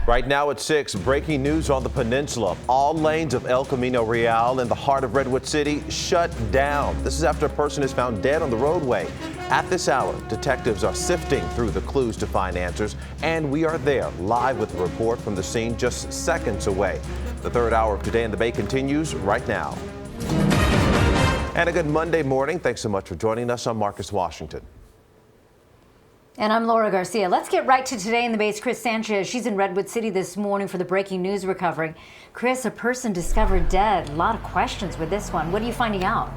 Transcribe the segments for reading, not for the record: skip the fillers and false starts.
Right now at 6, breaking news on the peninsula. All lanes of El Camino Real in the heart of Redwood City shut down. This is after a person is found dead on the roadway. At this hour, detectives are sifting through the clues to find answers, and we are there live with a report from the scene just seconds away. The third hour of Today in the Bay continues right now. And a good Monday morning. Thanks so much for joining us. I'm Marcus Washington. And I'm Laura Garcia. Let's get right to Today in the Bay's Chris Sanchez. She's in Redwood City this morning for the breaking news we're covering. Chris, a person discovered dead. A lot of questions with this one. What are you finding out?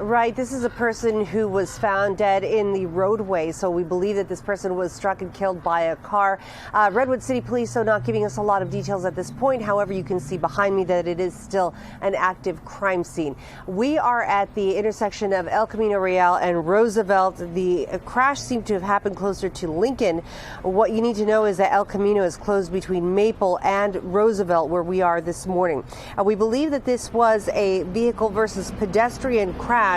Right. This is a person who was found dead in the roadway. So we believe that this person was struck and killed by a car. Redwood City Police, so not giving us a lot of details at this point. However, you can see behind me that it is still an active crime scene. We are at the intersection of El Camino Real and Roosevelt. The crash seemed to have happened closer to Lincoln. What you need to know is that El Camino is closed between Maple and Roosevelt, where we are this morning. We believe that this was a vehicle versus pedestrian crash.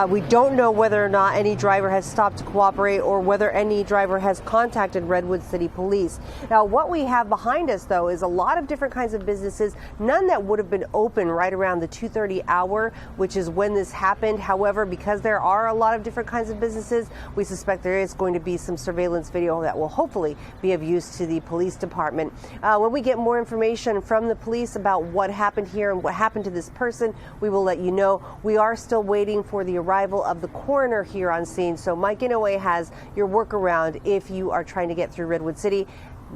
We don't know whether or not any driver has stopped to cooperate or whether any driver has contacted Redwood City Police. Now, what we have behind us, though, is a lot of different kinds of businesses, none that would have been open right around the 2:30 hour, which is when this happened. However, because there are a lot of different kinds of businesses, we suspect there is going to be some surveillance video that will hopefully be of use to the police department. When we get more information from the police about what happened here and what happened to this person, we will let you know. We are still waiting for the arrival of the coroner here on scene. So Mike Inouye has your workaround if you are trying to get through Redwood City.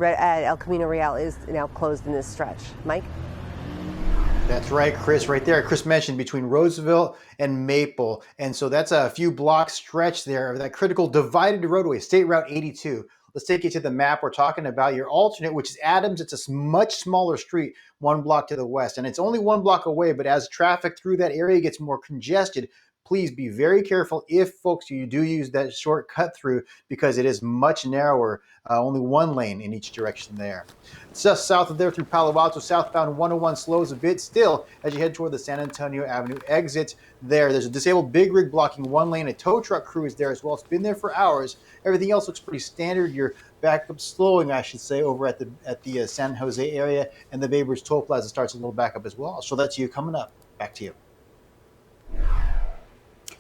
El Camino Real is now closed in this stretch. Mike? That's right, Chris, right there. Chris mentioned between Roosevelt and Maple. And so that's a few block stretch there of that critical divided roadway, State Route 82. Let's take you to the map we're talking about. Your alternate, which is Adams, it's a much smaller street, 1 block to the west. And it's only 1 block away, but as traffic through that area gets more congested, please be very careful if, folks, you do use that short cut through because it is much narrower, only 1 lane in each direction there. Just south of there through Palo Alto, southbound 101 slows a bit still as you head toward the San Antonio Avenue exit there. There's a disabled big rig blocking 1 lane. A tow truck crew is there as well. It's been there for hours. Everything else looks pretty standard. Your backup slowing, I should say, over at the San Jose area, and the Bay Bridge Toll Plaza starts a little backup as well. So that's you coming up. Back to you.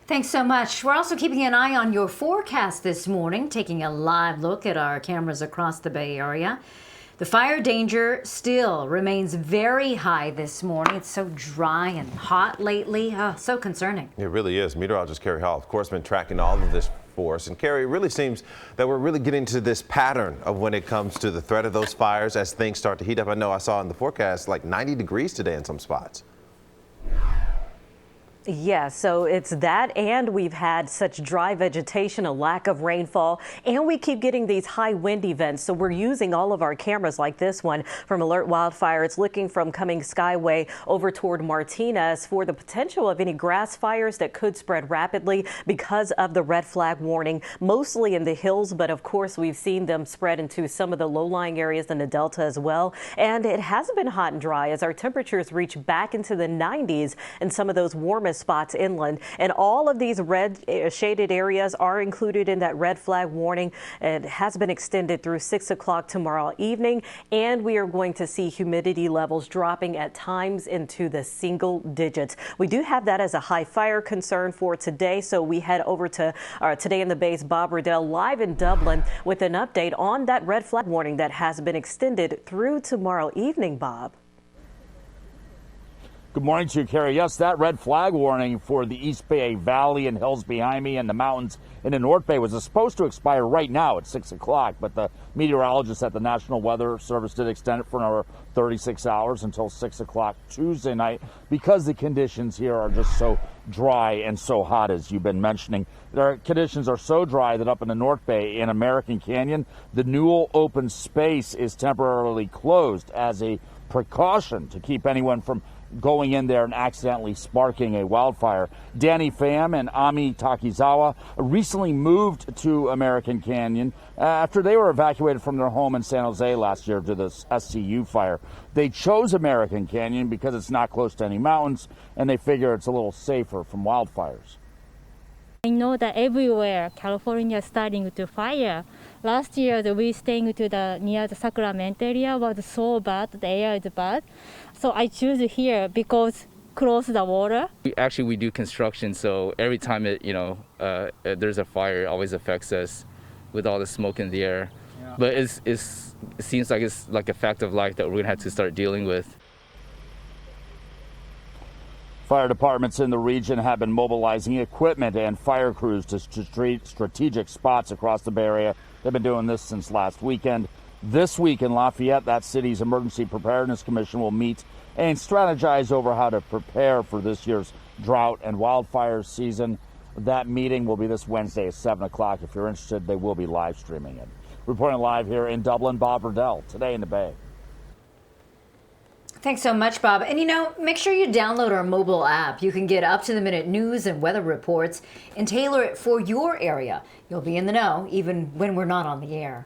Thanks so much. We're also keeping an eye on your forecast this morning, taking a live look at our cameras across the Bay Area. The fire danger still remains very high this morning. It's so dry and hot lately. Oh, so concerning. It really is. Meteorologist Carrie Hall, of course, been tracking all of this for us. And Carrie, it really seems that we're really getting to this pattern of when it comes to the threat of those fires as things start to heat up. I know I saw in the forecast like 90 degrees today in some spots. Yeah, so it's that, and we've had such dry vegetation, a lack of rainfall, and we keep getting these high wind events. So we're using all of our cameras like this one from Alert Wildfire. It's looking from Cummings Skyway over toward Martinez for the potential of any grass fires that could spread rapidly because of the red flag warning, mostly in the hills. But of course, we've seen them spread into some of the low-lying areas in the Delta as well. And it hasn't been hot and dry as our temperatures reach back into the 90s in some of those warmest spots inland, and all of these red shaded areas are included in that red flag warning. It has been extended through 6 o'clock tomorrow evening, and we are going to see humidity levels dropping at times into the single digits. We do have that as a high fire concern for today, so we head over to Today in the Bay's Bob Riddell live in Dublin with an update on that red flag warning that has been extended through tomorrow evening. Bob. Good morning to you, Carrie. Yes, that red flag warning for the East Bay Valley and hills behind me and the mountains in the North Bay was supposed to expire right now at 6 o'clock, but the meteorologists at the National Weather Service did extend it for another 36 hours until 6 o'clock Tuesday night because the conditions here are just so dry and so hot, as you've been mentioning. The conditions are so dry that up in the North Bay in American Canyon, the Newell open space is temporarily closed as a precaution to keep anyone from going in there and accidentally sparking a wildfire. Danny Pham and Ami Takizawa recently moved to American Canyon after they were evacuated from their home in San Jose last year to the SCU fire. They chose American Canyon because it's not close to any mountains, and they figure it's a little safer from wildfires. I know that everywhere California is starting to fire. Last year, we staying to near the Sacramento area was so bad, the air is bad. So I choose here because close the water. We do construction, so every time there's a fire, it always affects us with all the smoke in the air. Yeah. But it seems like it's like a fact of life that we're gonna have to start dealing with. Fire departments in the region have been mobilizing equipment and fire crews to strategic spots across the Bay Area. They've been doing this since last weekend. This week in Lafayette, that city's Emergency Preparedness Commission will meet and strategize over how to prepare for this year's drought and wildfire season. That meeting will be this Wednesday at 7 o'clock. If you're interested, they will be live streaming it. Reporting live here in Dublin, Bob Riddell, Today in the Bay. Thanks so much, Bob. And make sure you download our mobile app. You can get up-to-the-minute news and weather reports and tailor it for your area. You'll be in the know even when we're not on the air.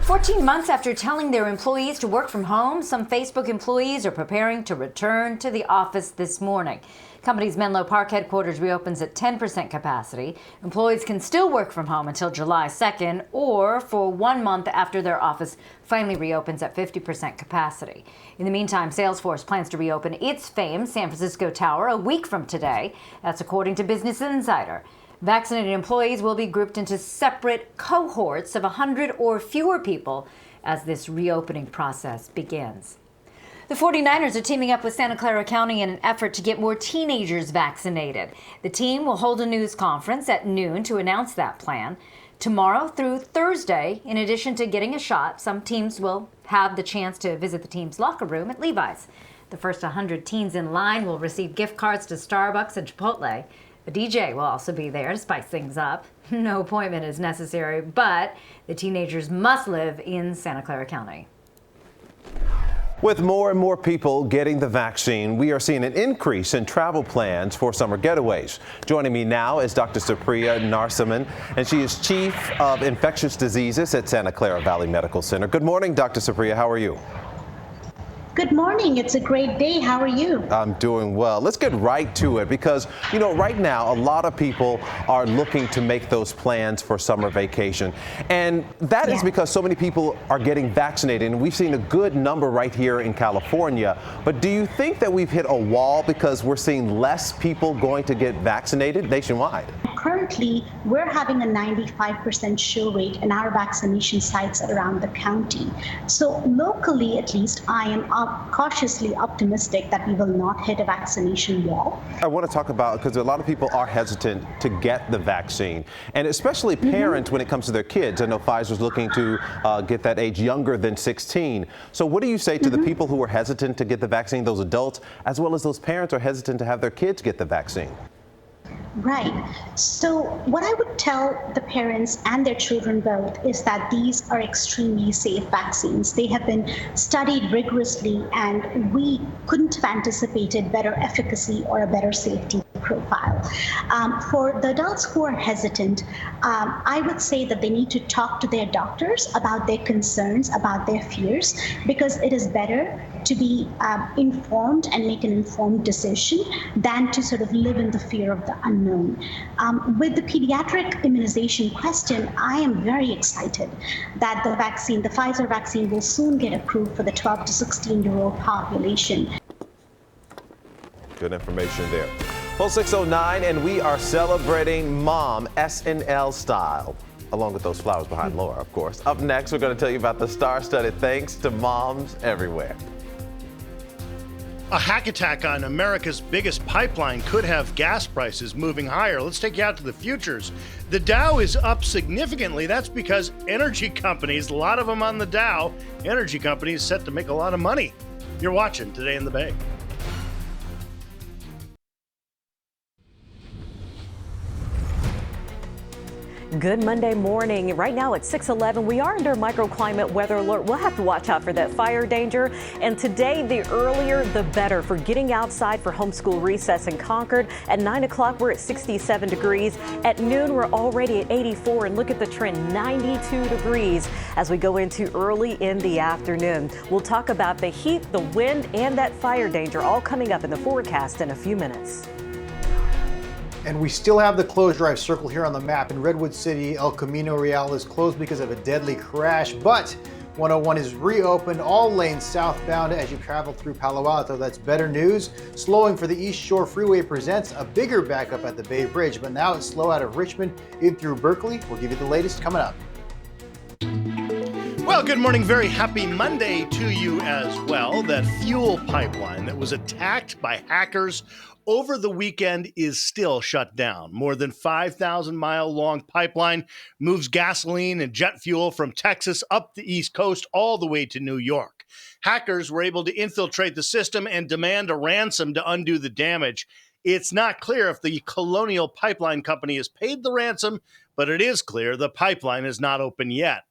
14 months after telling their employees to work from home, some Facebook employees are preparing to return to the office this morning. Company's Menlo Park headquarters reopens at 10% capacity. Employees can still work from home until July 2nd or for 1 month after their office finally reopens at 50% capacity. In the meantime, Salesforce plans to reopen its famed San Francisco Tower a week from today. That's according to Business Insider. Vaccinated employees will be grouped into separate cohorts of 100 or fewer people as this reopening process begins. The 49ers are teaming up with Santa Clara County in an effort to get more teenagers vaccinated. The team will hold a news conference at noon to announce that plan. Tomorrow through Thursday, in addition to getting a shot, some teams will have the chance to visit the team's locker room at Levi's. The first 100 teens in line will receive gift cards to Starbucks and Chipotle. A DJ will also be there to spice things up. No appointment is necessary, but the teenagers must live in Santa Clara County. With more and more people getting the vaccine, we are seeing an increase in travel plans for summer getaways. Joining me now is Dr. Supriya Narasimhan, and she is Chief of Infectious Diseases at Santa Clara Valley Medical Center. Good morning, Dr. Supriya. How are you? Good morning. It's a great day. How are you? I'm doing well. Let's get right to it because, right now a lot of people are looking to make those plans for summer vacation. And that is because so many people are getting vaccinated. And we've seen a good number right here in California. But do you think that we've hit a wall because we're seeing less people going to get vaccinated nationwide? Currently, we're having a 95% show rate in our vaccination sites around the county. So locally, at least, I am cautiously optimistic that we will not hit a vaccination wall. I want to talk about, because a lot of people are hesitant to get the vaccine, and especially parents when it comes to their kids. I know Pfizer's looking to get that age younger than 16. So what do you say to the people who are hesitant to get the vaccine, those adults, as well as those parents who are hesitant to have their kids get the vaccine? Right. So what I would tell the parents and their children both is that these are extremely safe vaccines. They have been studied rigorously, and we couldn't have anticipated better efficacy or a better safety profile. For the adults who are hesitant, I would say that they need to talk to their doctors about their concerns, about their fears, because it is better to be informed and make an informed decision than to sort of live in the fear of the unknown. With the pediatric immunization question, I am very excited that the vaccine, the Pfizer vaccine, will soon get approved for the 12 to 16-year-old population. Good information there. Well, 6:09, and we are celebrating Mom SNL style, along with those flowers behind Laura, of course. Up next, we're going to tell you about the star-studded thanks to moms everywhere. A hack attack on America's biggest pipeline could have gas prices moving higher. Let's take you out to the futures. The Dow is up significantly. That's because energy companies, a lot of them on the Dow, energy companies set to make a lot of money. You're watching Today in the Bay. Good Monday morning. Right now at 6:11, we are under microclimate weather alert. We'll have to watch out for that fire danger. And today, the earlier, the better for getting outside for homeschool recess in Concord. At 9 o'clock, we're at 67 degrees. At noon, we're already at 84. And look at the trend, 92 degrees as we go into early in the afternoon. We'll talk about the heat, the wind, and that fire danger all coming up in the forecast in a few minutes. And we still have the closed drive circle here on the map. In Redwood City, El Camino Real is closed because of a deadly crash, but 101 is reopened, all lanes southbound as you travel through Palo Alto. That's better news. Slowing for the East Shore Freeway presents a bigger backup at the Bay Bridge, but now it's slow out of Richmond in through Berkeley. We'll give you the latest coming up. Well, good morning. Very happy Monday to you as well. That fuel pipeline that was attacked by hackers over the weekend is still shut down. More than 5,000-mile long pipeline moves gasoline and jet fuel from Texas up the East Coast all the way to New York. Hackers were able to infiltrate the system and demand a ransom to undo the damage. It's not clear if the Colonial Pipeline Company has paid the ransom, but it is clear the pipeline is not open yet.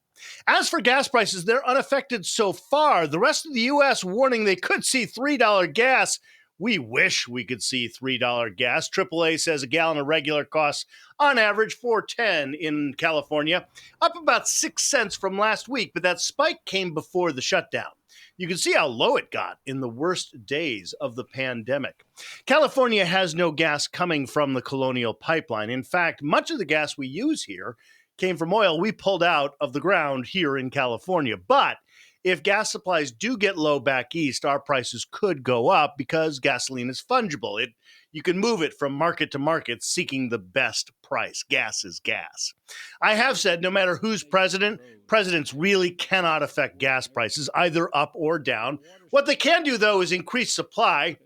As for gas prices, they're unaffected so far. The rest of the U.S. warning they could see $3 gas. We wish we could see $3 gas. AAA says a gallon of regular costs on average $4.10 in California, up about 6 cents from last week, but that spike came before the shutdown. You can see how low it got in the worst days of the pandemic. California has no gas coming from the Colonial Pipeline. In fact, much of the gas we use here came from oil we pulled out of the ground here in California. But if gas supplies do get low back east, our prices could go up because gasoline is fungible. You can move it from market to market seeking the best price. Gas is gas. I have said no matter who's president, presidents really cannot affect gas prices either up or down. What they can do, though, is increase supply.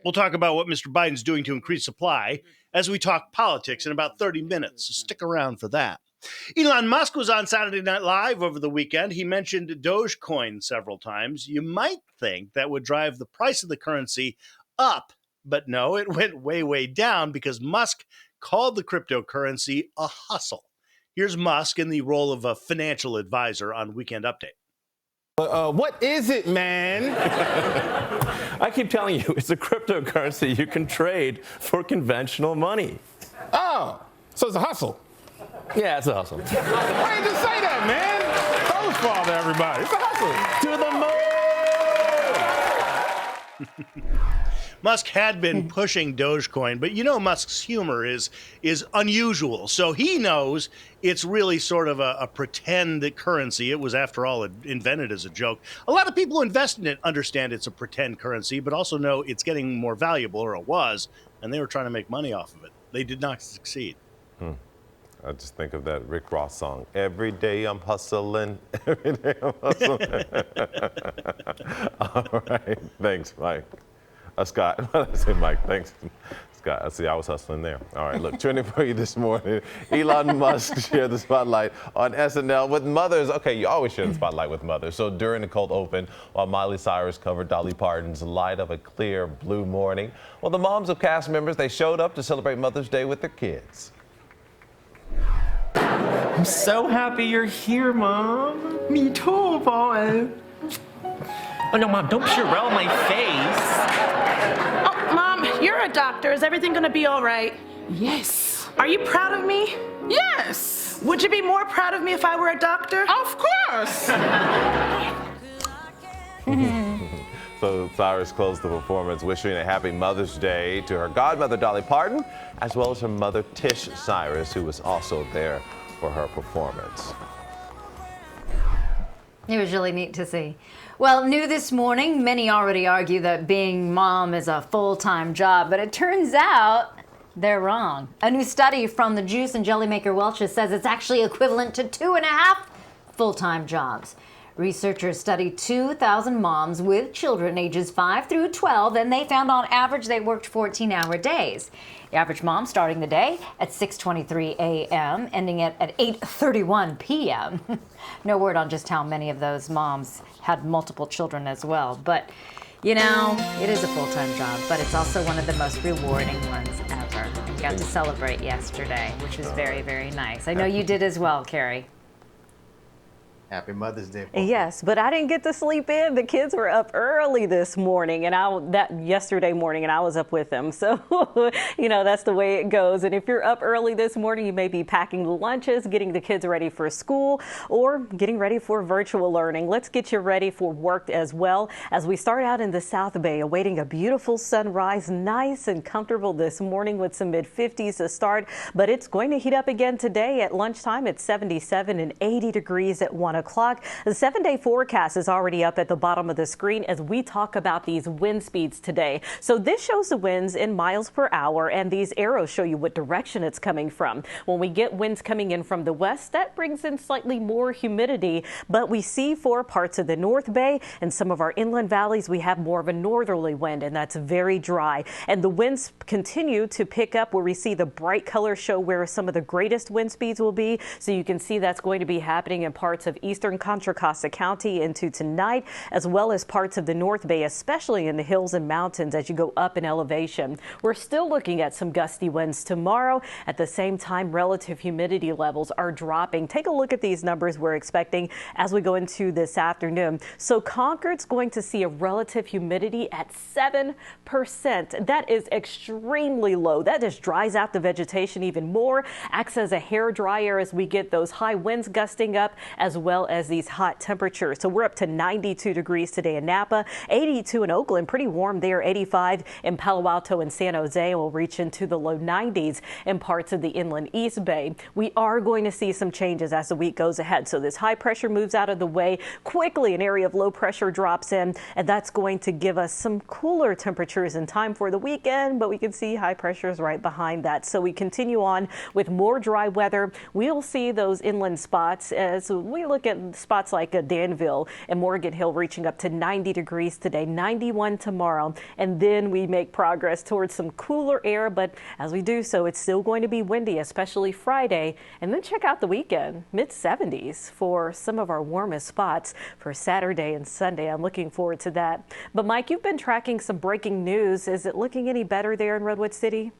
We'll talk about what Mr. Biden's doing to increase supply as we talk politics in about 30 minutes. So stick around for that. Elon Musk was on Saturday Night Live over the weekend. He mentioned Dogecoin several times. You might think that would drive the price of the currency up, but no, it went way, way down because Musk called the cryptocurrency a hustle. Here's Musk in the role of a financial advisor on Weekend Update. What is it, man? I keep telling you, it's a cryptocurrency you can trade for conventional money. Oh, so it's a hustle. Yeah, it's a hustle. Why didn't you say that, man? Don't fall to everybody. It's a hustle. To the moon! Musk had been pushing Dogecoin, but you know Musk's humor is unusual. So he knows it's really sort of a pretend currency. It was, after all, invented as a joke. A lot of people who invest in it understand it's a pretend currency, but also know it's getting more valuable, or it was, and they were trying to make money off of it. They did not succeed. I just think of that Rick Ross song. Every day I'm hustling. Every day I'm hustling. All right. Thanks, Mike. Scott. What did I say, Mike? Thanks, Scott. I see I was hustling there. All right. Look, trending for you this morning. Elon Musk shared the spotlight on SNL with mothers. Okay, you always share the spotlight with mothers. So during the cold open, while Miley Cyrus covered Dolly Parton's Light of a Clear Blue Morning, well, the moms of cast members, they showed up to celebrate Mother's Day with their kids. I'm so happy you're here, Mom. Me too, boy. Oh, no, Mom, don't Purell my face. Oh, Mom, you're a doctor. Is everything going to be all right? Yes. Are you proud of me? Yes. Would you be more proud of me if I were a doctor? Of course. So Cyrus closed the performance wishing a happy Mother's Day to her godmother, Dolly Parton, as well as her mother, Tish Cyrus, who was also there for her performance. It was really neat to see. Well, new this morning, many already argue that being mom is a full-time job, but it turns out they're wrong. A new study from the juice and jelly maker Welch's says it's actually equivalent to 2.5 full-time jobs. Researchers studied 2,000 moms with children ages 5 through 12, and they found on average they worked 14-hour days. The average mom starting the day at 6:23 a.m., ending it at 8:31 p.m. No word on just how many of those moms had multiple children as well. But, you know, it is a full-time job, but it's also one of the most rewarding ones ever. We got to celebrate yesterday, which was very, very nice. I know you did as well, Carrie. Happy Mother's Day, Paul. Yes, but I didn't get to sleep in. The kids were up early this morning, and yesterday morning, and I was up with them. So, that's the way it goes. And if you're up early this morning, you may be packing lunches, getting the kids ready for school, or getting ready for virtual learning. Let's get you ready for work as well as we start out in the South Bay, awaiting a beautiful sunrise, nice and comfortable this morning with some mid-50s to start. But it's going to heat up again today at lunchtime at 77 and 80 degrees at 1 o'clock. The 7-day forecast is already up at the bottom of the screen as we talk about these wind speeds today. So this shows the winds in miles per hour, and these arrows show you what direction it's coming from. When we get winds coming in from the west, that brings in slightly more humidity, but we see for parts of the North Bay and some of our inland valleys, we have more of a northerly wind, and that's very dry. And the winds continue to pick up where we see the bright colors show where some of the greatest wind speeds will be. So you can see that's going to be happening in parts of eastern Contra Costa County into tonight, as well as parts of the North Bay, especially in the hills and mountains as you go up in elevation. We're still looking at some gusty winds tomorrow. At the same time, relative humidity levels are dropping. Take a look at these numbers we're expecting as we go into this afternoon. So Concord's going to see a relative humidity at 7%. That is extremely low. That just dries out the vegetation even more, acts as a hair dryer as we get those high winds gusting up, as well as these hot temperatures. So we're up to 92 degrees today in Napa, 82 in Oakland, pretty warm there, 85 in Palo Alto and San Jose. We'll reach into the low 90s in parts of the inland East Bay. We are going to see some changes as the week goes ahead. So this high pressure moves out of the way quickly. An area of low pressure drops in, and that's going to give us some cooler temperatures in time for the weekend, but we can see high pressures right behind that. So we continue on with more dry weather. We'll see those inland spots as we look at spots like Danville and Morgan Hill reaching up to 90 degrees today, 91 tomorrow, and then we make progress towards some cooler air. But as we do so, it's still going to be windy, especially Friday. And then check out the weekend, mid-70s for some of our warmest spots for Saturday and Sunday. I'm looking forward to that. But Mike, you've been tracking some breaking news. Is it looking any better there in Redwood City?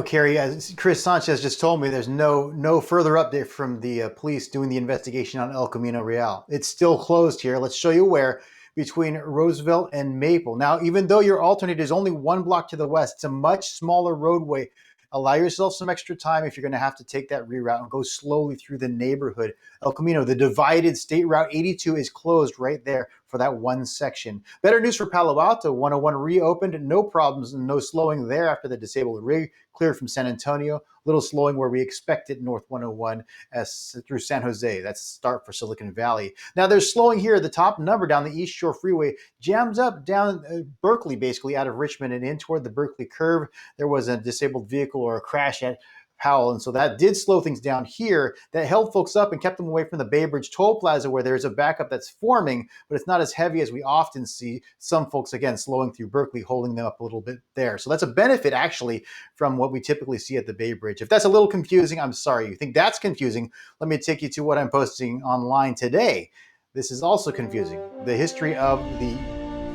Carrie, as Chris Sanchez just told me, there's no further update from the police doing the investigation on El Camino Real. It's still closed here. Let's show you where, between Roosevelt and Maple. Now, even though your alternate is only 1 block to the west, it's a much smaller roadway. Allow yourself some extra time if you're going to have to take that reroute and go slowly through the neighborhood. El Camino, the divided State Route 82 is closed right there for that one section. Better news for Palo Alto. 101 reopened, no problems and no slowing there after the disabled rig cleared from San Antonio. Little slowing where we expected north 101 through San Jose. That's the start for Silicon Valley. Now there's slowing here. The top number down the East Shore Freeway jams up down Berkeley, basically out of Richmond and in toward the Berkeley curve. There was a disabled vehicle or a crash at Powell, and so that did slow things down here. That held folks up and kept them away from the Bay Bridge Toll Plaza, where there's a backup that's forming, but it's not as heavy as we often see. Some folks, again, slowing through Berkeley, holding them up a little bit there. So that's a benefit, actually, from what we typically see at the Bay Bridge. If that's a little confusing, I'm sorry. You think that's confusing? Let me take you to what I'm posting online today. This is also confusing. The history of the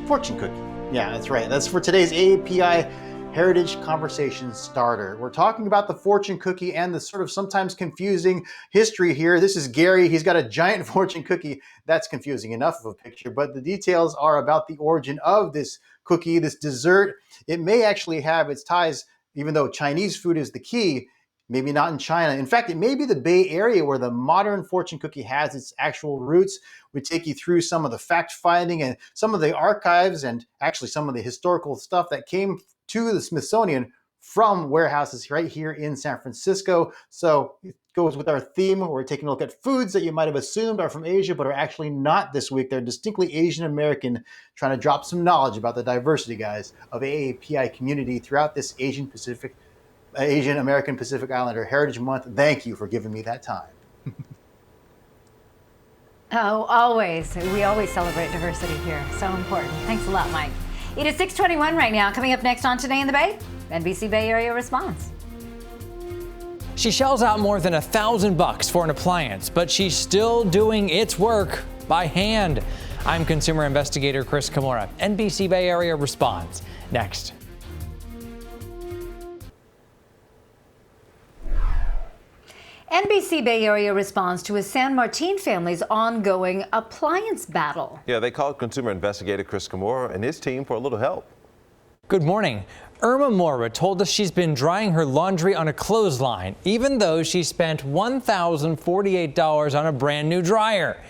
fortune cookie. Yeah, that's right. That's for today's AAPI Heritage Conversation Starter. We're talking about the fortune cookie and the sort of sometimes confusing history here. This is Gary. He's got a giant fortune cookie. That's confusing enough of a picture, but the details are about the origin of this cookie, this dessert. It may actually have its ties, even though Chinese food is the key, maybe not in China. In fact, it may be the Bay Area where the modern fortune cookie has its actual roots. We take you through some of the fact-finding and some of the archives and actually some of the historical stuff that came to the Smithsonian from warehouses right here in San Francisco. So it goes with our theme. We're taking a look at foods that you might have assumed are from Asia, but are actually not this week. They're distinctly Asian American, trying to drop some knowledge about the diversity, guys, of AAPI community throughout this Asian American Pacific Islander Heritage Month. Thank you for giving me that time. Oh, always. We always celebrate diversity here. So important. Thanks a lot, Mike. It is 6:21 right now. Coming up next on Today in the Bay, NBC Bay Area response. She shells out more than $1,000 for an appliance, but she's still doing its work by hand. I'm consumer investigator Chris Kimura. NBC Bay Area responds next. NBC Bay Area responds to a San Martin family's ongoing appliance battle. Yeah, they called consumer investigator Chris Kimura and his team for a little help. Good morning. Irma Mora told us she's been drying her laundry on a clothesline, even though she spent $1,048 on a brand new dryer.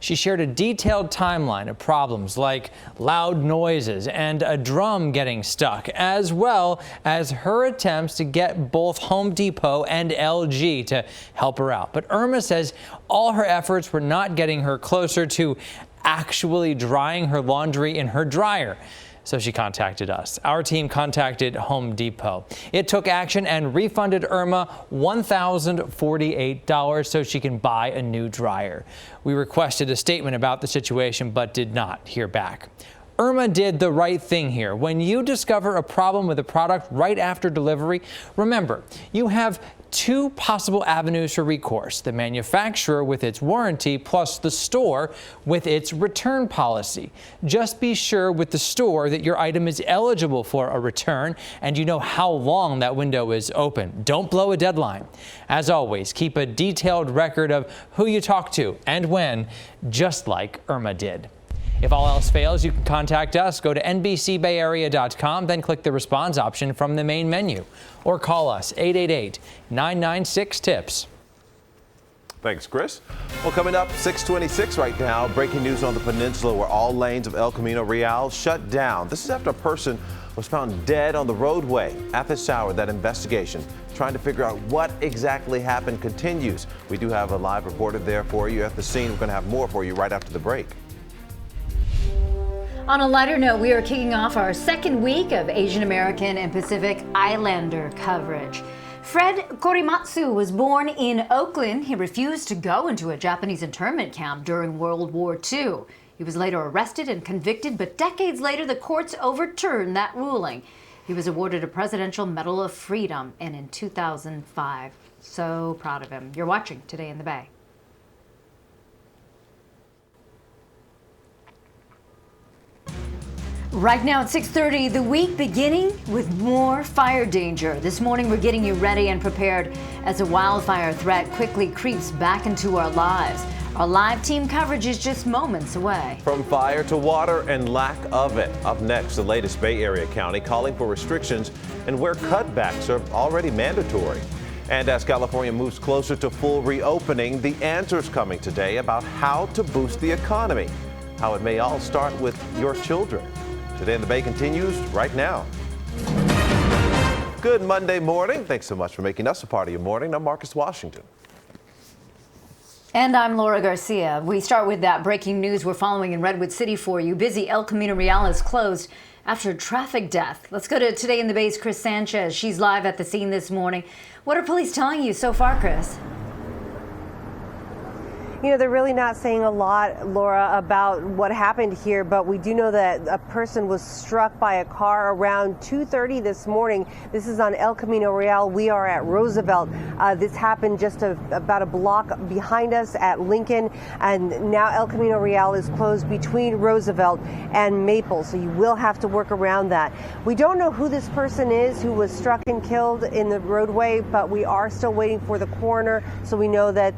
She shared a detailed timeline of problems like loud noises and a drum getting stuck, as well as her attempts to get both Home Depot and LG to help her out. But Irma says all her efforts were not getting her closer to actually drying her laundry in her dryer. So she contacted us. Our team contacted Home Depot. It took action and refunded Irma $1,048 so she can buy a new dryer. We requested a statement about the situation but did not hear back. Irma did the right thing here. When you discover a problem with a product right after delivery, remember, you have two possible avenues for recourse: the manufacturer with its warranty plus the store with its return policy. Just be sure with the store that your item is eligible for a return and you know how long that window is open. Don't blow a deadline. As always, keep a detailed record of who you talk to and when, just like Irma did. If all else fails, you can contact us. Go to NBCBayArea.com, then click the response option from the main menu, or call us 888-996-TIPS. Thanks, Chris. Well, coming up 6:26 right now, breaking news on the peninsula where all lanes of El Camino Real shut down. This is after a person was found dead on the roadway. At this hour, that investigation trying to figure out what exactly happened continues. We do have a live reporter there for you at the scene. We're going to have more for you right after the break. On a lighter note, we are kicking off our second week of Asian American and Pacific Islander coverage. Fred Korimatsu was born in Oakland. He refused to go into a Japanese internment camp during World War II. He was later arrested and convicted, but decades later, the courts overturned that ruling. He was awarded a Presidential Medal of Freedom, and in 2005. So proud of him. You're watching Today in the Bay. Right now at 6:30, the week beginning with more fire danger. This morning, we're getting you ready and prepared as a wildfire threat quickly creeps back into our lives. Our live team coverage is just moments away. From fire to water and lack of it. Up next, the latest Bay Area county calling for restrictions and where cutbacks are already mandatory. And as California moves closer to full reopening, the answer's coming today about how to boost the economy. How it may all start with your children. Today in the Bay continues right now. Good Monday morning. Thanks so much for making us a part of your morning. I'm Marcus Washington. And I'm Laura Garcia. We start with that breaking news we're following in Redwood City for you. Busy El Camino Real is closed after a traffic death. Let's go to Today in the Bay's Chris Sanchez. She's live at the scene this morning. What are police telling you so far, Chris? You know, they're really not saying a lot, Laura, about what happened here, but we do know that a person was struck by a car around 2:30 this morning. This is on El Camino Real. We are at Roosevelt. This happened just about a block behind us at Lincoln, and now El Camino Real is closed between Roosevelt and Maple, so you will have to work around that. We don't know who this person is who was struck and killed in the roadway, but we are still waiting for the coroner, so we know that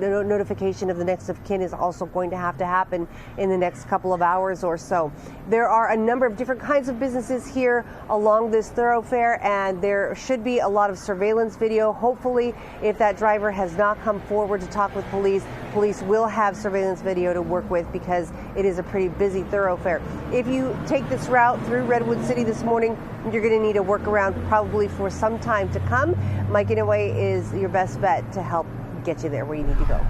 notification of the next of kin is also going to have to happen in the next couple of hours or so. There are a number of different kinds of businesses here along this thoroughfare, and there should be a lot of surveillance video. Hopefully, if that driver has not come forward to talk with police, police will have surveillance video to work with because it is a pretty busy thoroughfare. If you take this route through Redwood City this morning, you're going to need a workaround probably for some time to come. Mike Inouye is your best bet to help get you there where you need to go.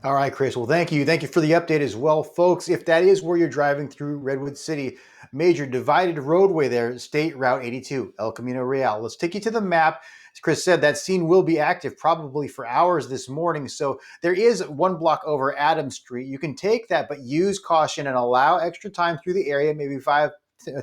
All right, Chris. Well, thank you. Thank you for the update as well, folks. If that is where you're driving through Redwood City, major divided roadway there, State Route 82, El Camino Real. Let's take you to the map. As Chris said, that scene will be active probably for hours this morning. So there is one block over Adams Street. You can take that, but use caution and allow extra time through the area, maybe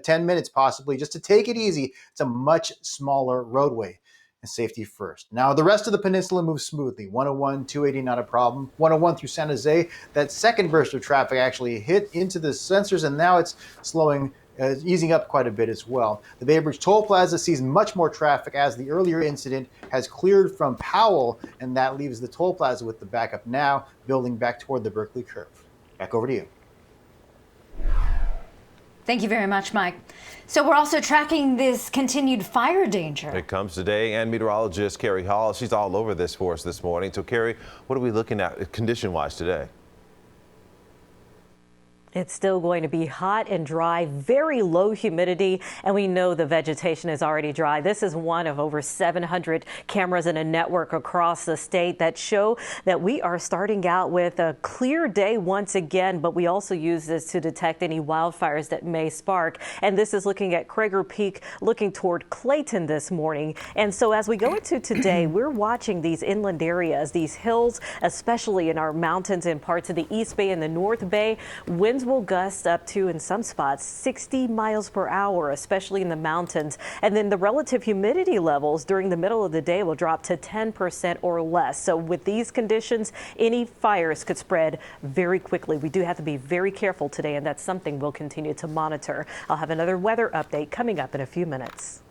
10 minutes possibly, just to take it easy. It's a much smaller roadway. And safety first. Now, the rest of the peninsula moves smoothly. 101, 280, not a problem. 101 through San Jose, that second burst of traffic actually hit into the sensors, and now it's slowing easing up quite a bit as well. The Bay Bridge Toll Plaza sees much more traffic as the earlier incident has cleared from Powell, and that leaves the Toll Plaza with the backup now, building back toward the Berkeley Curve. Back over to you. Thank you very much, Mike. So we're also tracking this continued fire danger. It comes today, and meteorologist Carrie Hall, she's all over this for us this morning. So, Carrie, what are we looking at condition-wise today? It's still going to be hot and dry, very low humidity, and we know the vegetation is already dry. This is one of over 700 cameras in a network across the state that show that we are starting out with a clear day once again, but we also use this to detect any wildfires that may spark. And this is looking at Cragar Peak, looking toward Clayton this morning. And so as we go into today, we're watching these inland areas, these hills, especially in our mountains and parts of the East Bay and the North Bay. Winds will gust up to, in some spots, 60 miles per hour, especially in the mountains. And then the relative humidity levels during the middle of the day will drop to 10% or less. So with these conditions, any fires could spread very quickly. We do have to be very careful today, and that's something we'll continue to monitor. I'll have another weather update coming up in a few minutes.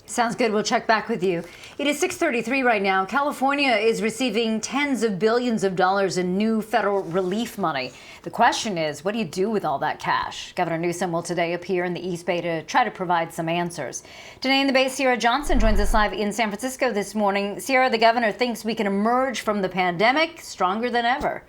Sounds good. We'll check back with you. It is 6:33 right now. California is receiving tens of billions of dollars in new federal relief money. The question is, what do you do with all that cash? Governor Newsom will today appear in the East Bay to try to provide some answers. Today in the Bay, Sierra Johnson joins us live in San Francisco this morning. Sierra, the governor thinks we can emerge from the pandemic stronger than ever.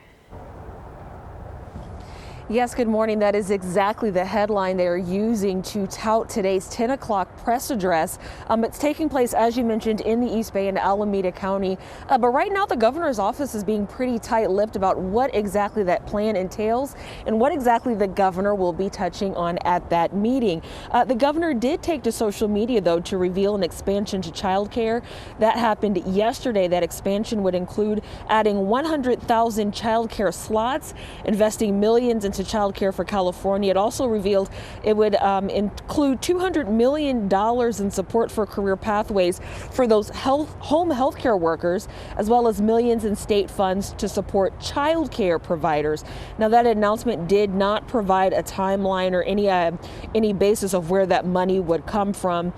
Yes, good morning. That is exactly the headline they are using to tout today's 10 o'clock press address. It's taking place, as you mentioned, in the East Bay and Alameda County. But right now, the governor's office is being pretty tight-lipped about what exactly that plan entails and what exactly the governor will be touching on at that meeting. The governor did take to social media, though, to reveal an expansion to childcare. That happened yesterday. That expansion would include adding 100,000 childcare slots, investing millions into child care for California. It also revealed it would include $200 million in support for career pathways for those home health care workers, as well as millions in state funds to support child care providers. Now, that announcement did not provide a timeline or any basis of where that money would come from.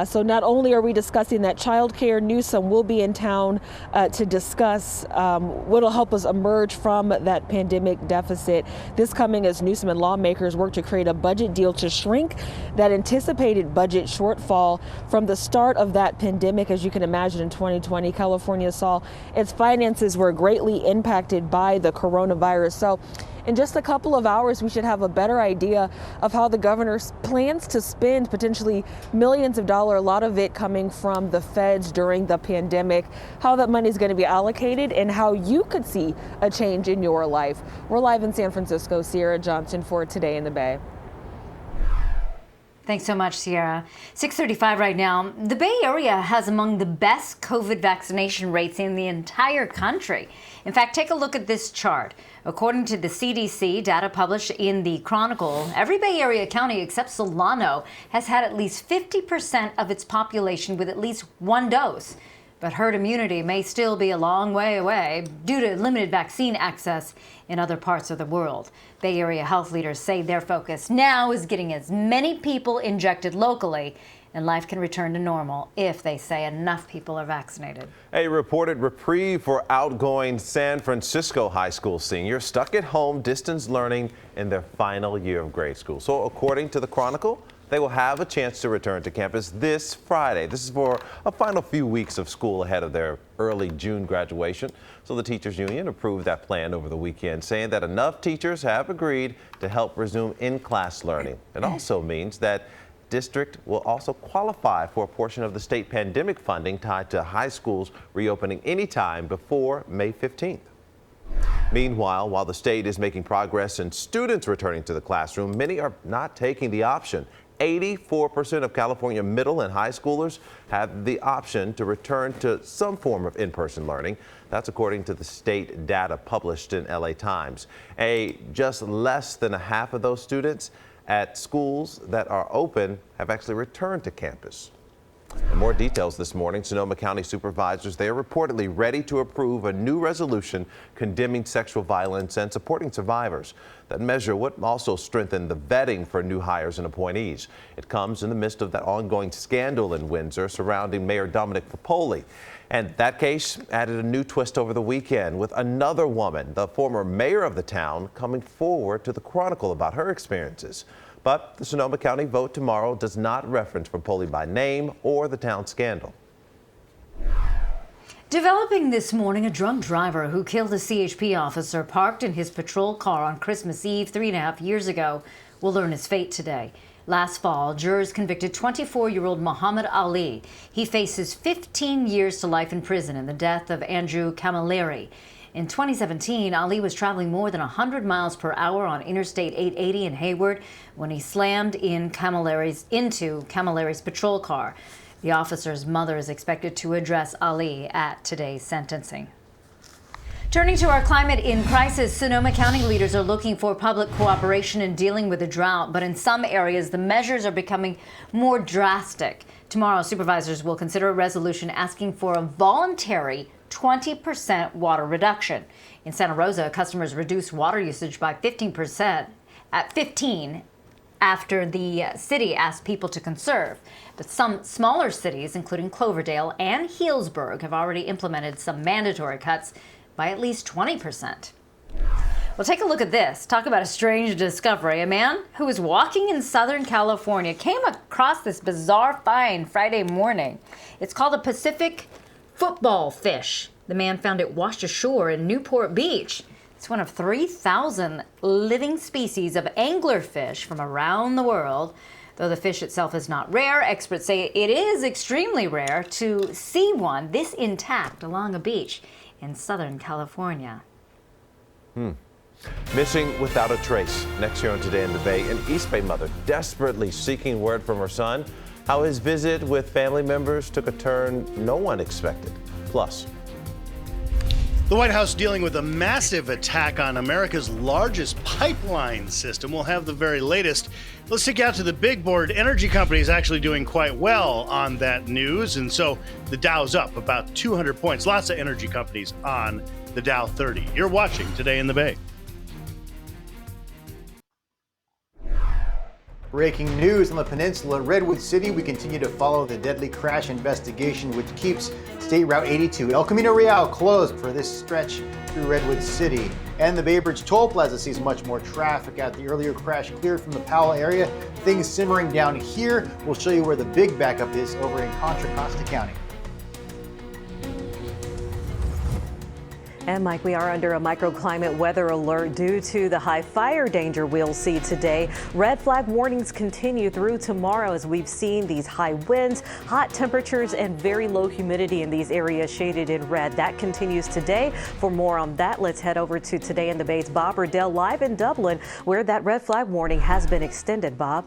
So not only are we discussing that child care, Newsom will be in town to discuss what will help us emerge from that pandemic deficit. This coming as Newsom and lawmakers work to create a budget deal to shrink that anticipated budget shortfall from the start of that pandemic. As you can imagine, in 2020, California saw its finances were greatly impacted by the coronavirus. So in just a couple of hours, we should have a better idea of how the governor plans to spend potentially millions of dollars, a lot of it coming from the feds during the pandemic, how that money is going to be allocated, and how you could see a change in your life. We're live in San Francisco. Sierra Johnson for Today in the Bay. Thanks so much, Sierra. 6:35 right now. The Bay Area has among the best COVID vaccination rates in the entire country. In fact, take a look at this chart. According to the CDC, data published in the Chronicle, every Bay Area county except Solano has had at least 50% of its population with at least one dose. But herd immunity may still be a long way away due to limited vaccine access in other parts of the world. Bay Area health leaders say their focus now is getting as many people injected locally, and life can return to normal if they say enough people are vaccinated. A reported reprieve for outgoing San Francisco high school seniors stuck at home distance learning in their final year of grade school. So according to the Chronicle, they will have a chance to return to campus this Friday. This is for a final few weeks of school ahead of their early June graduation. So the teachers union approved that plan over the weekend, saying that enough teachers have agreed to help resume in-class learning. It also means that district will also qualify for a portion of the state pandemic funding tied to high schools reopening anytime before May 15th. Meanwhile, while the state is making progress in students returning to the classroom, many are not taking the option. 84% of California middle and high schoolers have the option to return to some form of in-person learning. That's according to the state data published in LA Times. Just less than a half of those students at schools that are open have actually returned to campus. And more details this morning. Sonoma County supervisors, they are reportedly ready to approve a new resolution condemning sexual violence and supporting survivors. That measure would also strengthen the vetting for new hires and appointees. It comes in the midst of that ongoing scandal in Windsor surrounding Mayor Dominic Popoli. And that case added a new twist over the weekend with another woman, the former mayor of the town, coming forward to the Chronicle about her experiences. But the Sonoma County vote tomorrow does not reference Popoli by name or the town scandal. Developing this morning, a drunk driver who killed a CHP officer parked in his patrol car on Christmas Eve 3.5 years ago will learn his fate today. Last fall, jurors convicted 24-year-old Muhammad Ali. He faces 15 years to life in prison in the death of Andrew Camilleri. In 2017, Ali was traveling more than 100 miles per hour on Interstate 880 in Hayward when he slammed into Camilleri's patrol car. The officer's mother is expected to address Ali at today's sentencing. Turning to our climate in crisis, Sonoma County leaders are looking for public cooperation in dealing with the drought, but in some areas the measures are becoming more drastic. Tomorrow, supervisors will consider a resolution asking for a voluntary 20% water reduction. In Santa Rosa, customers reduced water usage by 15% at 15 after the city asked people to conserve. But some smaller cities, including Cloverdale and Healdsburg, have already implemented some mandatory cuts by at least 20%. Well, take a look at this. Talk about a strange discovery. A man who was walking in Southern California came across this bizarre find Friday morning. It's called a Pacific football fish. The man found it washed ashore in Newport Beach. It's one of 3,000 living species of anglerfish from around the world. Though the fish itself is not rare, experts say it is extremely rare to see one this intact along a beach in Southern California. Missing without a trace. Next year on Today in the Bay, an East Bay mother desperately seeking word from her son. How his visit with family members took a turn no one expected. Plus, the White House dealing with a massive attack on America's largest pipeline system. We'll have the very latest. Let's take you out to the big board. Energy companies actually doing quite well on that news. And so the Dow's up about 200 points. Lots of energy companies on the Dow 30. You're watching Today in the Bay. Breaking news on the peninsula, Redwood City. We continue to follow the deadly crash investigation, which keeps State Route 82 El Camino Real closed for this stretch through Redwood City. And the Bay Bridge Toll Plaza sees much more traffic at the earlier crash cleared from the Powell area. Things simmering down here. We'll show you where the big backup is over in Contra Costa County. And Mike, we are under a microclimate weather alert due to the high fire danger we'll see today. Red flag warnings continue through tomorrow as we've seen these high winds, hot temperatures, and very low humidity in these areas shaded in red. That continues today. For more on that, let's head over to Today in the Bay's Bob Riddell live in Dublin, where that red flag warning has been extended. Bob?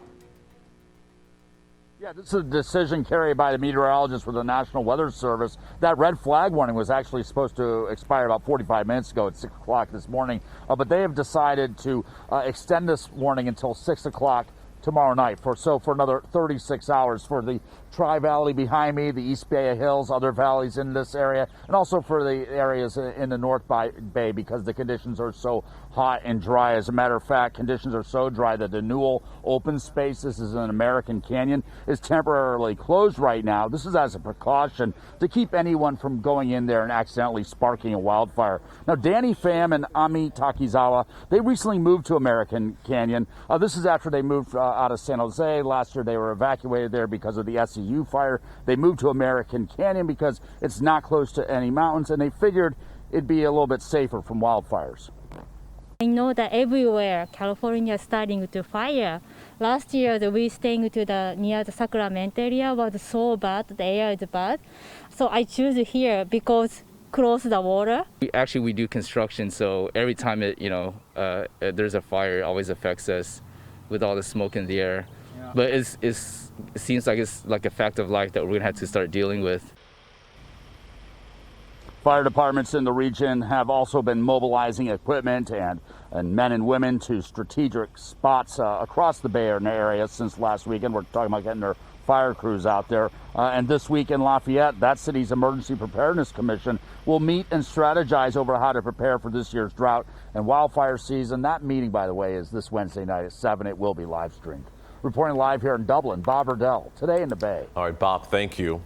Yeah, this is a decision carried by the meteorologists with the National Weather Service. That red flag warning was actually supposed to expire about 45 minutes ago at 6 o'clock this morning, but they have decided to extend this warning until 6 o'clock tomorrow night for another 36 hours for the Tri-Valley behind me, the East Bay Hills, other valleys in this area, and also for the areas in the North Bay because the conditions are so hot and dry. As a matter of fact, conditions are so dry that the Newell open space, this is an American Canyon, is temporarily closed right now. This is as a precaution to keep anyone from going in there and accidentally sparking a wildfire. Now, Danny Pham and Ami Takizawa, they recently moved to American Canyon. This is after they moved out of San Jose. Last year, they were evacuated there because of the SCU fire. They moved to American Canyon because it's not close to any mountains, and they figured it'd be a little bit safer from wildfires. I know that everywhere California is starting to fire. Last year, we staying near the Sacramento area was so bad, the air is bad. So I choose here because close the water. We do construction, so every time there's a fire, it always affects us with all the smoke in the air. Yeah. But it seems like it's like a fact of life that we're gonna have to start dealing with. Fire departments in the region have also been mobilizing equipment and men and women to strategic spots across the Bay Area since last weekend. We're talking about getting their fire crews out there. And this week in Lafayette, that city's Emergency Preparedness Commission will meet and strategize over how to prepare for this year's drought and wildfire season. That meeting, by the way, is this Wednesday night at 7. It will be live streamed. Reporting live here in Dublin, Bob Riddell, Today in the Bay. All right, Bob, thank you.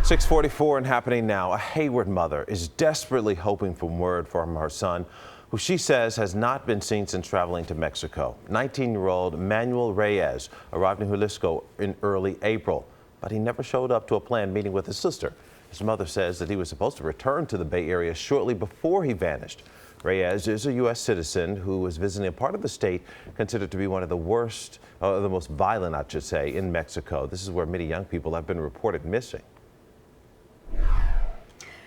6:44 and happening now. A Hayward mother is desperately hoping for word from her son, who she says has not been seen since traveling to Mexico. 19-year-old Manuel Reyes arrived in Jalisco in early April, but he never showed up to a planned meeting with his sister. His mother says that he was supposed to return to the Bay Area shortly before he vanished. Reyes is a U.S. citizen who was visiting a part of the state considered to be one of the worst, the most violent, I should say, in Mexico. This is where many young people have been reported missing.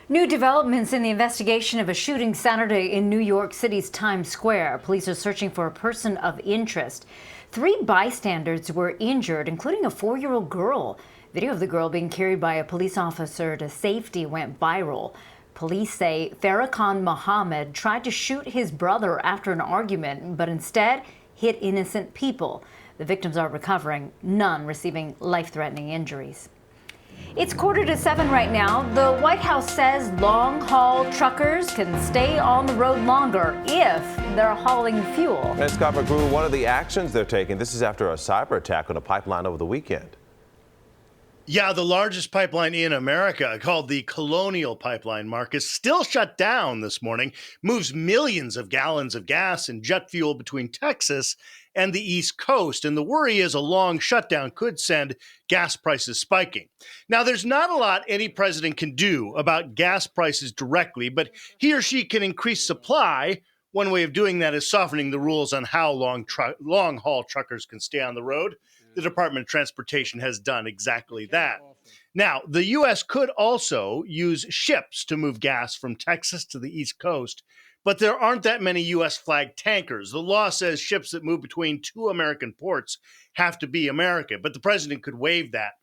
New developments in the investigation of a shooting Saturday in New York City's Times Square. Police are searching for a person of interest. 3 bystanders were injured, including a 4-year-old girl. Video of the girl being carried by a police officer to safety went viral. Police say Farrakhan Mohammed tried to shoot his brother after an argument, but instead hit innocent people. The victims are recovering, none receiving life-threatening injuries. It's 6:45 right now. The White House says long-haul truckers can stay on the road longer if they're hauling fuel. And Scott McGrew, one of the actions they're taking, this is after a cyber attack on a pipeline over the weekend. Yeah, the largest pipeline in America, called the Colonial Pipeline, Mark, is still shut down this morning, moves millions of gallons of gas and jet fuel between Texas and the East Coast. And the worry is a long shutdown could send gas prices spiking. Now, there's not a lot any president can do about gas prices directly, but he or she can increase supply. One way of doing that is softening the rules on how long-haul truckers can stay on the road. The Department of Transportation has done exactly that. Now, the U.S. could also use ships to move gas from Texas to the East Coast, but there aren't that many U.S.-flagged tankers. The law says ships that move between 2 American ports have to be American, but the president could waive that.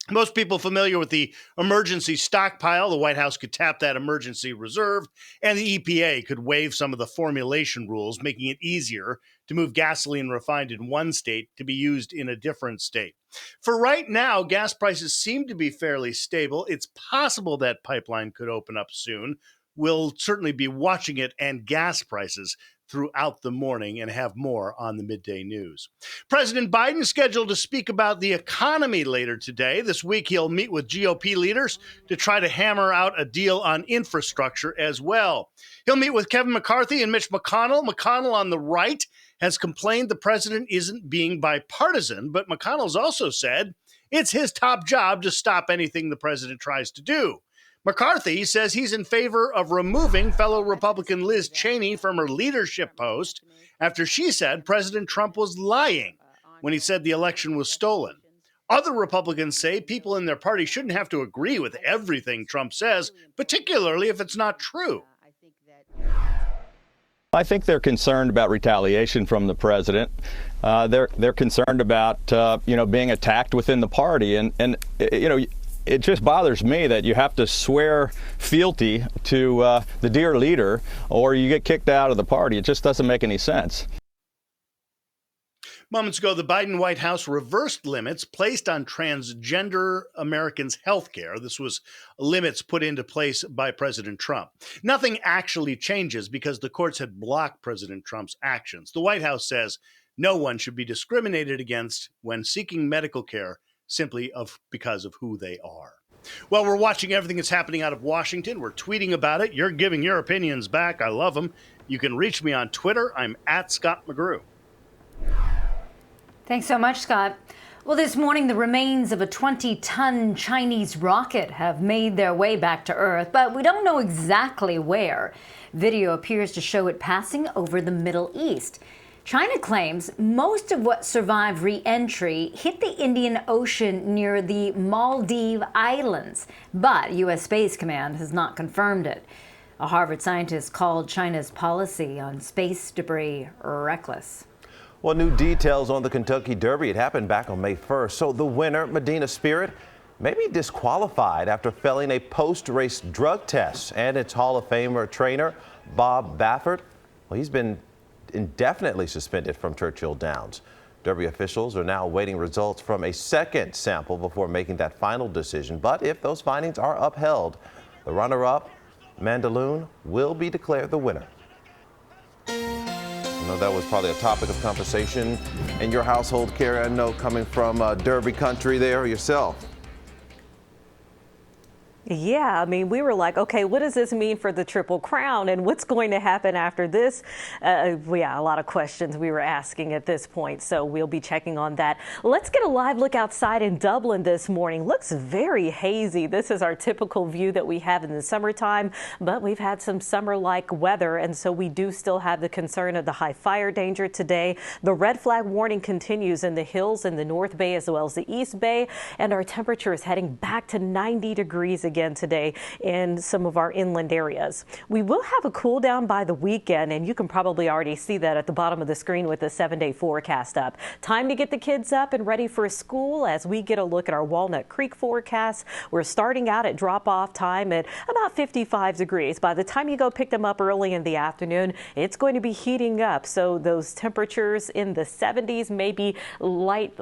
Most people familiar with the emergency stockpile, the White House could tap that emergency reserve, and the EPA could waive some of the formulation rules, making it easier to move gasoline refined in one state to be used in a different state. For right now, gas prices seem to be fairly stable. It's possible that pipeline could open up soon. We'll certainly be watching it and gas prices throughout the morning and have more on the midday news. President Biden is scheduled to speak about the economy later today. This week, he'll meet with GOP leaders to try to hammer out a deal on infrastructure as well. He'll meet with Kevin McCarthy and Mitch McConnell. McConnell on the right has complained the president isn't being bipartisan, but McConnell's also said it's his top job to stop anything the president tries to do. McCarthy says he's in favor of removing fellow Republican Liz Cheney from her leadership post after she said President Trump was lying when he said the election was stolen. Other Republicans say people in their party shouldn't have to agree with everything Trump says, particularly if it's not true. I think they're concerned about retaliation from the president. They're concerned about being attacked within the party, and it just bothers me that you have to swear fealty to the dear leader or you get kicked out of the party. It just doesn't make any sense. Moments ago, the Biden White House reversed limits placed on transgender Americans' health care. This was limits put into place by President Trump. Nothing actually changes because the courts had blocked President Trump's actions. The White House says no one should be discriminated against when seeking medical care simply because of who they are. Well, we're watching everything that's happening out of Washington. We're tweeting about it. You're giving your opinions back. I love them. You can reach me on Twitter. I'm at Scott McGrew. Thanks so much, Scott. Well, this morning, the remains of a 20-ton Chinese rocket have made their way back to Earth, but we don't know exactly where. Video appears to show it passing over the Middle East. China claims most of what survived re-entry hit the Indian Ocean near the Maldives Islands, but U.S. Space Command has not confirmed it. A Harvard scientist called China's policy on space debris reckless. Well, new details on the Kentucky Derby. It happened back on May 1st. So the winner, Medina Spirit, may be disqualified after failing a post-race drug test. And its Hall of Famer trainer, Bob Baffert, well, he's been indefinitely suspended from Churchill Downs. Derby officials are now awaiting results from a second sample before making that final decision. But if those findings are upheld, the runner-up, Mandaloun, will be declared the winner. I know that was probably a topic of conversation in your household, Carrie. I know coming from Derby country there yourself. Yeah, I mean, we were like, okay, what does this mean for the Triple Crown and what's going to happen after this? Yeah, a lot of questions we were asking at this point, so we'll be checking on that. Let's get a live look outside in Dublin this morning. Looks very hazy. This is our typical view that we have in the summertime, but we've had some summer-like weather, and so we do still have the concern of the high fire danger today. The red flag warning continues in the hills in the North Bay as well as the East Bay, and our temperature is heading back to 90 degrees again today in some of our inland areas. We will have a cool down by the weekend, and you can probably already see that at the bottom of the screen with the 7-day forecast up. Time to get the kids up and ready for school as we get a look at our Walnut Creek forecast. We're starting out at drop-off time at about 55 degrees. By the time you go pick them up early in the afternoon, it's going to be heating up. So those temperatures in the 70s, maybe light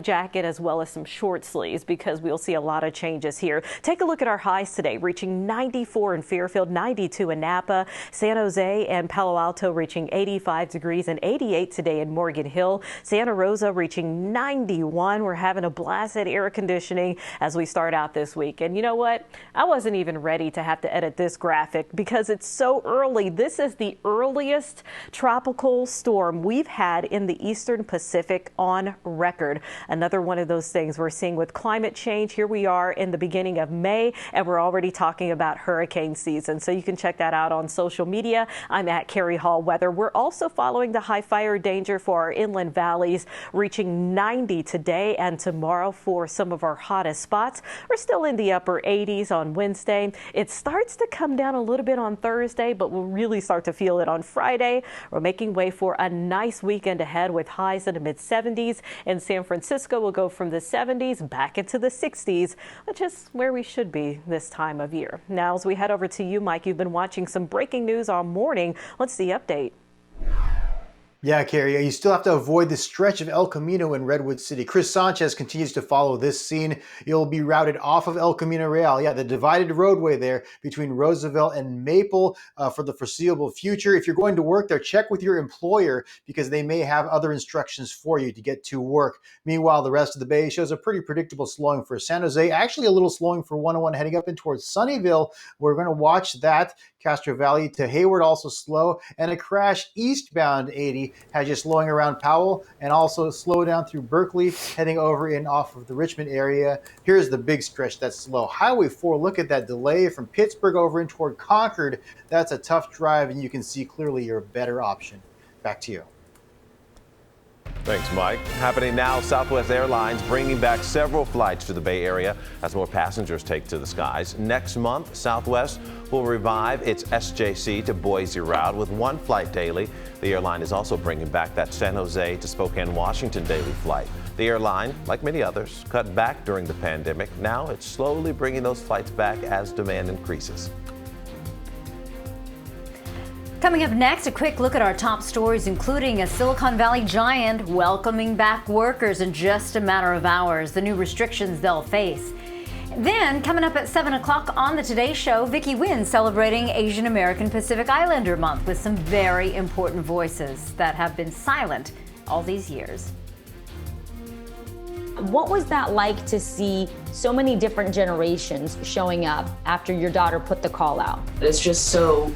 jacket as well as some short sleeves, because we'll see a lot of changes here. Take a look at our highs today, reaching 94 in Fairfield, 92 in Napa, San Jose and Palo Alto reaching 85 degrees and 88 today in Morgan Hill. Santa Rosa reaching 91. We're having a blast at air conditioning as we start out this week. And you know what? I wasn't even ready to have to edit this graphic because it's so early. This is the earliest tropical storm we've had in the Eastern Pacific on record. Another one of those things we're seeing with climate change. Here we are in the beginning of May, and we're already talking about hurricane season. So you can check that out on social media. I'm at Carrie Hall Weather. We're also following the high fire danger for our inland valleys, reaching 90 today and tomorrow for some of our hottest spots. We're still in the upper 80s on Wednesday. It starts to come down a little bit on Thursday, but we'll really start to feel it on Friday. We're making way for a nice weekend ahead with highs in the mid 70s. In San Francisco, we'll go from the 70s back into the 60s, which is where we should be this time of year. Now, as we head over to you, Mike, you've been watching some breaking news all morning. What's the update? Yeah, Carrie, you still have to avoid the stretch of El Camino in Redwood City. Chris Sanchez continues to follow this scene. You'll be routed off of El Camino Real. Yeah, the divided roadway there between Roosevelt and Maple for the foreseeable future. If you're going to work there, check with your employer because they may have other instructions for you to get to work. Meanwhile, the rest of the bay shows a pretty predictable slowing for San Jose. Actually, a little slowing for 101 heading up in towards Sunnyvale. We're going to watch that. Castro Valley to Hayward also slow, and a crash eastbound 80 has you slowing around Powell and also slow down through Berkeley heading over in off of the Richmond area. Here's the big stretch that's slow. Highway 4, look at that delay from Pittsburgh over in toward Concord. That's a tough drive, and you can see clearly you're a better option. Back to you. Thanks, Mike. Happening now, Southwest Airlines bringing back several flights to the Bay Area as more passengers take to the skies. Next month, Southwest will revive its SJC to Boise route with one flight daily. The airline is also bringing back that San Jose to Spokane, Washington daily flight. The airline, like many others, cut back during the pandemic. Now it's slowly bringing those flights back as demand increases. Coming up next, a quick look at our top stories, including a Silicon Valley giant welcoming back workers in just a matter of hours, the new restrictions they'll face. Then, coming up at 7 o'clock on the Today Show, Vicky Nguyen celebrating Asian American Pacific Islander Month with some very important voices that have been silent all these years. What was that like to see so many different generations showing up after your daughter put the call out? It's just so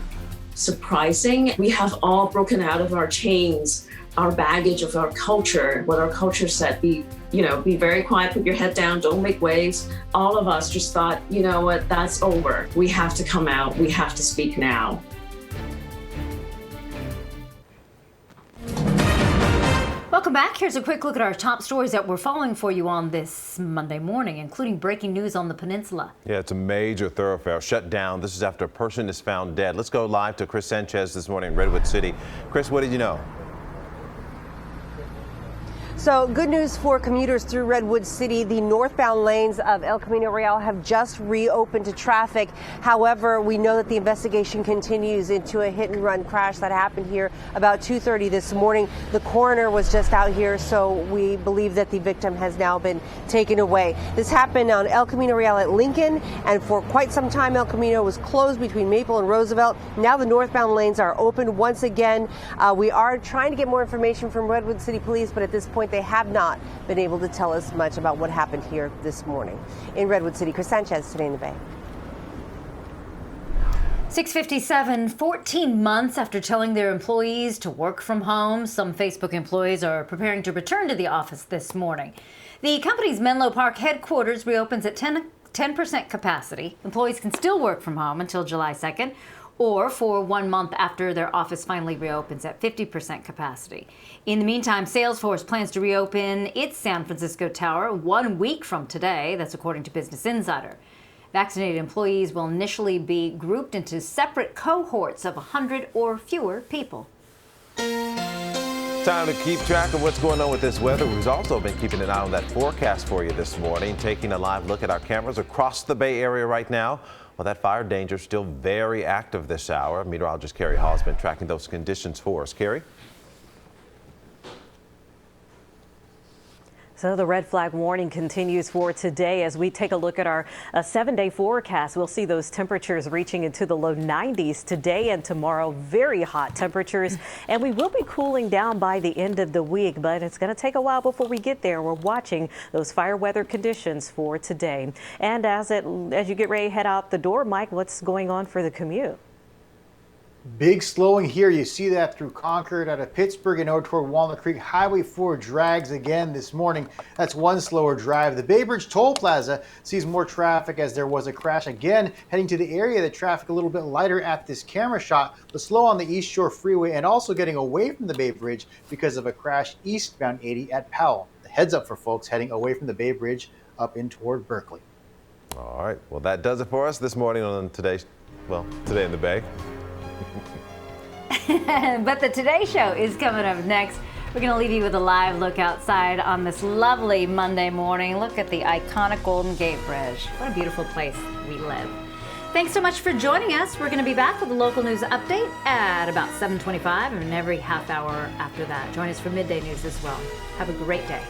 surprising. We have all broken out of our chains, our baggage of our culture, what our culture said, be very quiet, put your head down, don't make waves. All of us just thought, you know what, that's over. We have to come out, we have to speak now. Welcome back. Here's a quick look at our top stories that we're following for you on this Monday morning, including breaking news on the peninsula. Yeah, it's a major thoroughfare shut down. This is after a person is found dead. Let's go live to Chris Sanchez this morning in Redwood City. Chris, what did you know? So good news for commuters through Redwood City. The northbound lanes of El Camino Real have just reopened to traffic. However, we know that the investigation continues into a hit and run crash that happened here about 2:30 this morning. The coroner was just out here, so we believe that the victim has now been taken away. This happened on El Camino Real at Lincoln, and for quite some time El Camino was closed between Maple and Roosevelt. Now the northbound lanes are open once again. We are trying to get more information from Redwood City Police, but at this point they have not been able to tell us much about what happened here this morning. In Redwood City, Chris Sanchez, Today in the Bay. 6:57, 14 months after telling their employees to work from home, some Facebook employees are preparing to return to the office this morning. The company's Menlo Park headquarters reopens at 10% capacity. Employees can still work from home until July 2nd. Or for 1 month after their office finally reopens at 50% capacity. In the meantime, Salesforce plans to reopen its San Francisco tower 1 week from today. That's according to Business Insider. Vaccinated employees will initially be grouped into separate cohorts of 100 or fewer people. Time to keep track of what's going on with this weather. We've also been keeping an eye on that forecast for you this morning, taking a live look at our cameras across the Bay Area right now. Well, that fire danger is still very active this hour. Meteorologist Carrie Hall has been tracking those conditions for us. Carrie? So the red flag warning continues for today as we take a look at our 7-day forecast. We'll see those temperatures reaching into the low 90s today and tomorrow. Very hot temperatures, and we will be cooling down by the end of the week, but it's going to take a while before we get there. We're watching those fire weather conditions for today. And as you get ready to head out the door, Mike, what's going on for the commute? Big slowing here. You see that through Concord out of Pittsburgh and over toward Walnut Creek. Highway 4 drags again this morning. That's one slower drive. The Bay Bridge Toll Plaza sees more traffic as there was a crash again. Heading to the area, the traffic a little bit lighter at this camera shot, but slow on the East Shore Freeway and also getting away from the Bay Bridge because of a crash eastbound 80 at Powell. The heads up for folks heading away from the Bay Bridge up in toward Berkeley. All right. Well, that does it for us this morning on Today in the Bay. But the Today Show is coming up next. We're going to leave you with a live look outside on this lovely Monday morning. Look at the iconic Golden Gate Bridge. What a beautiful place we live. Thanks so much for joining us. We're going to be back with a local news update at about 7:25 and every half hour after that. Join us for midday news as well. Have a great day.